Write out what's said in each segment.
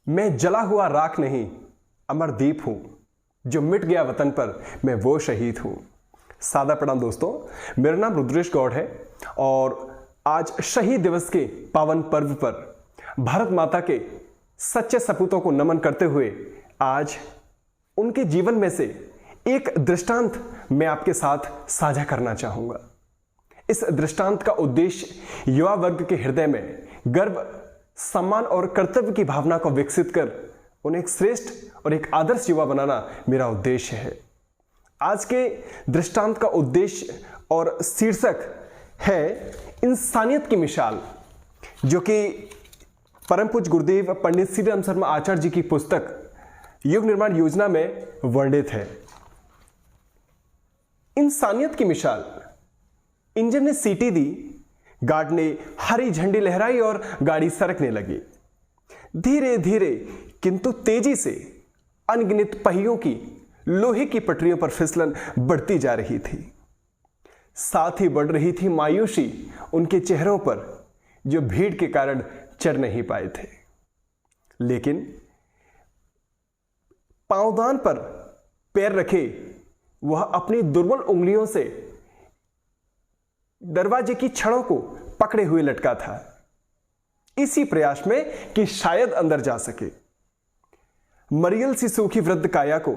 मैं जला हुआ राख नहीं, अमर दीप हूं, जो मिट गया वतन पर मैं वो शहीद हूं। सादा प्रणाम दोस्तों, मेरा नाम रुद्रेश गौड़ है और आज शहीद दिवस के पावन पर्व पर भारत माता के सच्चे सपूतों को नमन करते हुए आज उनके जीवन में से एक दृष्टांत मैं आपके साथ साझा करना चाहूंगा। इस दृष्टांत का उद्देश्य युवा वर्ग के हृदय में गर्व, सम्मान और कर्तव्य की भावना को विकसित कर उन्हें एक श्रेष्ठ और एक आदर्श युवा बनाना मेरा उद्देश्य है। आज के दृष्टांत का उद्देश्य और शीर्षक है इंसानियत की मिसाल, जो कि परम पूज्य गुरुदेव पंडित श्री राम शर्मा आचार्य जी की पुस्तक युग निर्माण योजना में वर्णित है। इंसानियत की मिसाल। इंजन ने सीटी दी, गार्ड ने हरी झंडी लहराई और गाड़ी सरकने लगी। धीरे धीरे किंतु तेजी से अनगिनत पहियों की लोहे की पटरियों पर फिसलन बढ़ती जा रही थी। साथ ही बढ़ रही थी मायूसी उनके चेहरों पर, जो भीड़ के कारण चढ़ नहीं पाए थे। लेकिन पांवदान पर पैर रखे वह अपनी दुर्बल उंगलियों से दरवाजे की छड़ों को पकड़े हुए लटका था, इसी प्रयास में कि शायद अंदर जा सके। मरियल सी सूखी वृद्ध काया को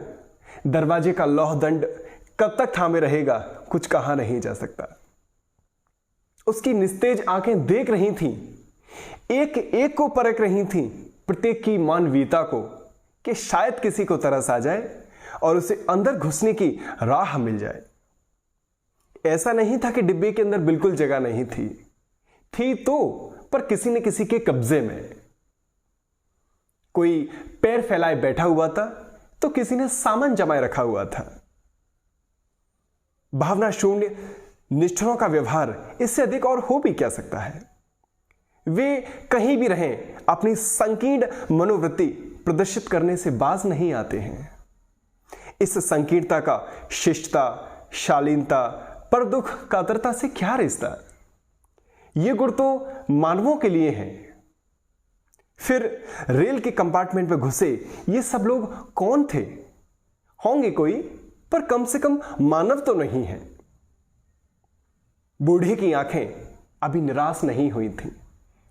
दरवाजे का लौह दंड कब तक थामे रहेगा, कुछ कहा नहीं जा सकता। उसकी निस्तेज आंखें देख रही थीं, एक एक को परख रही थीं, प्रत्येक की मानवीयता को, कि शायद किसी को तरस आ जाए और उसे अंदर घुसने की राह मिल जाए। ऐसा नहीं था कि डिब्बे के अंदर बिल्कुल जगह नहीं थी तो, पर किसी न किसी के कब्जे में। कोई पैर फैलाए बैठा हुआ था तो किसी ने सामान जमाए रखा हुआ था। भावना शून्य निष्ठुरों का व्यवहार इससे अधिक और हो भी क्या सकता है। वे कहीं भी रहें, अपनी संकीर्ण मनोवृत्ति प्रदर्शित करने से बाज नहीं आते हैं। इस संकीर्णता का शिष्टता, शालीनता, पर दुख कातरता से क्या रिश्ता। ये गुण तो मानवों के लिए हैं। फिर रेल के कंपार्टमेंट में घुसे ये सब लोग कौन थे? होंगे कोई, पर कम से कम मानव तो नहीं है। बूढ़े की आंखें अभी निराश नहीं हुई थीं।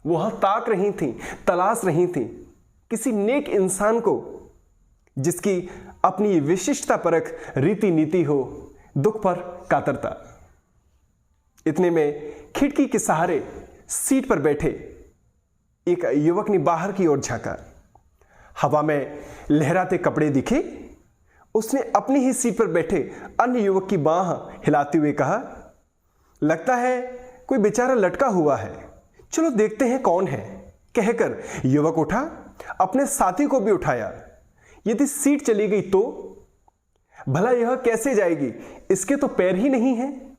वह ताक रही थीं, तलाश रही थीं किसी नेक इंसान को, जिसकी अपनी विशिष्टता परख रीति नीति हो, दुख पर कातरता। इतने में खिड़की के सहारे सीट पर बैठे एक युवक ने बाहर की ओर झांका। हवा में लहराते कपड़े दिखे। उसने अपनी ही सीट पर बैठे अन्य युवक की बांह हिलाते हुए कहा, लगता है कोई बेचारा लटका हुआ है, चलो देखते हैं कौन है। कहकर युवक उठा, अपने साथी को भी उठाया। यदि सीट चली गई तो भला यह कैसे जाएगी? इसके तो पैर ही नहीं हैं।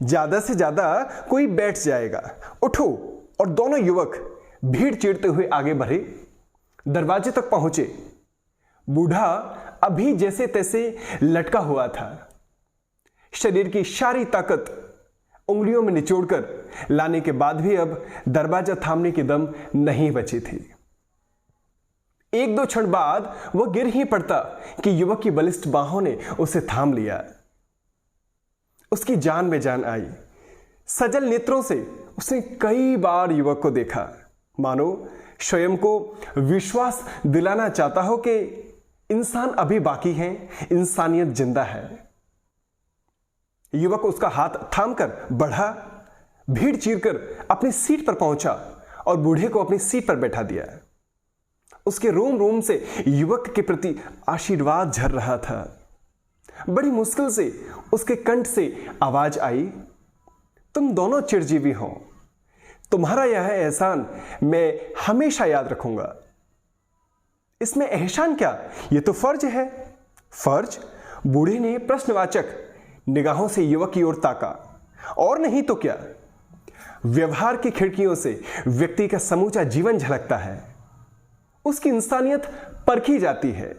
ज्यादा से ज्यादा कोई बैठ जाएगा। उठो। और दोनों युवक भीड़ चीरते हुए आगे बढ़े, दरवाजे तक पहुंचे। बूढ़ा अभी जैसे तैसे लटका हुआ था। शरीर की सारी ताकत उंगलियों में निचोड़कर लाने के बाद भी अब दरवाजा थामने की दम नहीं बची थी। एक दो क्षण बाद वह गिर ही पड़ता कि युवक की बलिष्ठ बाहों ने उसे थाम लिया। उसकी जान में जान आई। सजल नेत्रों से उसने कई बार युवक को देखा, मानो स्वयं को विश्वास दिलाना चाहता हो कि इंसान अभी बाकी है, इंसानियत जिंदा है। युवक उसका हाथ थामकर बढ़ा, भीड़ चीरकर अपनी सीट पर पहुंचा और बूढ़े को अपनी सीट पर बैठा दिया। उसके रोम रोम से युवक के प्रति आशीर्वाद झर रहा था। बड़ी मुश्किल से उसके कंठ से आवाज आई, तुम दोनों चिरजीवी हो। तुम्हारा यह एहसान मैं हमेशा याद रखूंगा। इसमें एहसान क्या, यह तो फर्ज है। फर्ज? बूढ़े ने प्रश्नवाचक निगाहों से युवक की ओर ताका। और नहीं तो क्या। व्यवहार की खिड़कियों से व्यक्ति का समूचा जीवन झलकता है। उसकी इंसानियत परखी जाती है।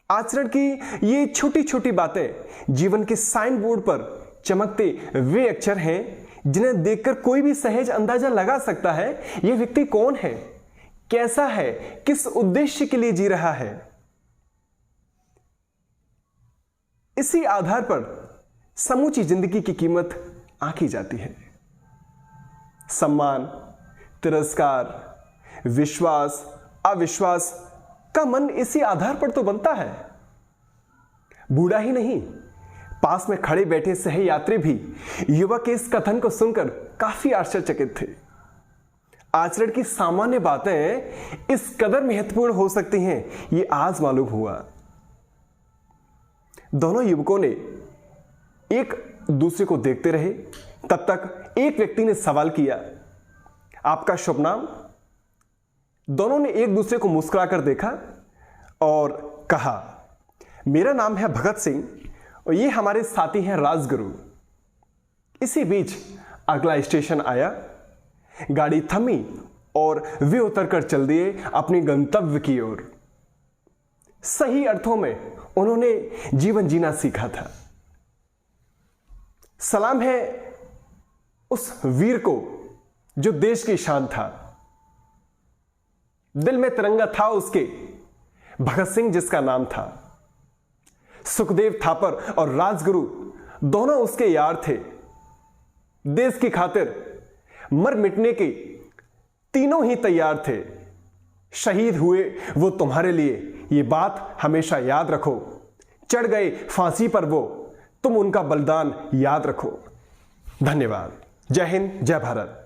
आचरण की ये छोटी छोटी बातें जीवन के साइन बोर्ड पर चमकते वे अक्षर हैं जिन्हें देखकर कोई भी सहज अंदाजा लगा सकता है यह व्यक्ति कौन है, कैसा है, किस उद्देश्य के लिए जी रहा है। इसी आधार पर समूची जिंदगी की कीमत आंकी जाती है। सम्मान, तिरस्कार, विश्वास, अविश्वास का मन इसी आधार पर तो बनता है। बूढ़ा ही नहीं, पास में खड़े बैठे सहयात्री भी युवक के इस कथन को सुनकर काफी आश्चर्यचकित थे। आचरण की सामान्य बातें इस कदर महत्वपूर्ण हो सकती हैं, ये आज मालूम हुआ। दोनों युवकों ने एक दूसरे को देखते रहे। तब तक एक व्यक्ति ने सवाल किया, आपका शुभ नाम? दोनों ने एक दूसरे को मुस्कुराकर देखा और कहा, मेरा नाम है भगत सिंह और ये हमारे साथी हैं राजगुरु। इसी बीच अगला स्टेशन आया, गाड़ी थमी और वे उतरकर चल दिए अपने गंतव्य की ओर। सही अर्थों में उन्होंने जीवन जीना सीखा था। सलाम है उस वीर को जो देश की शान था। दिल में तिरंगा था उसके, भगत सिंह जिसका नाम था। सुखदेव थापर और राजगुरु दोनों उसके यार थे। देश की खातिर मर मिटने के तीनों ही तैयार थे। शहीद हुए वो तुम्हारे लिए, ये बात हमेशा याद रखो। चढ़ गए फांसी पर वो, तुम उनका बलिदान याद रखो। धन्यवाद। जय हिंद, जय भारत।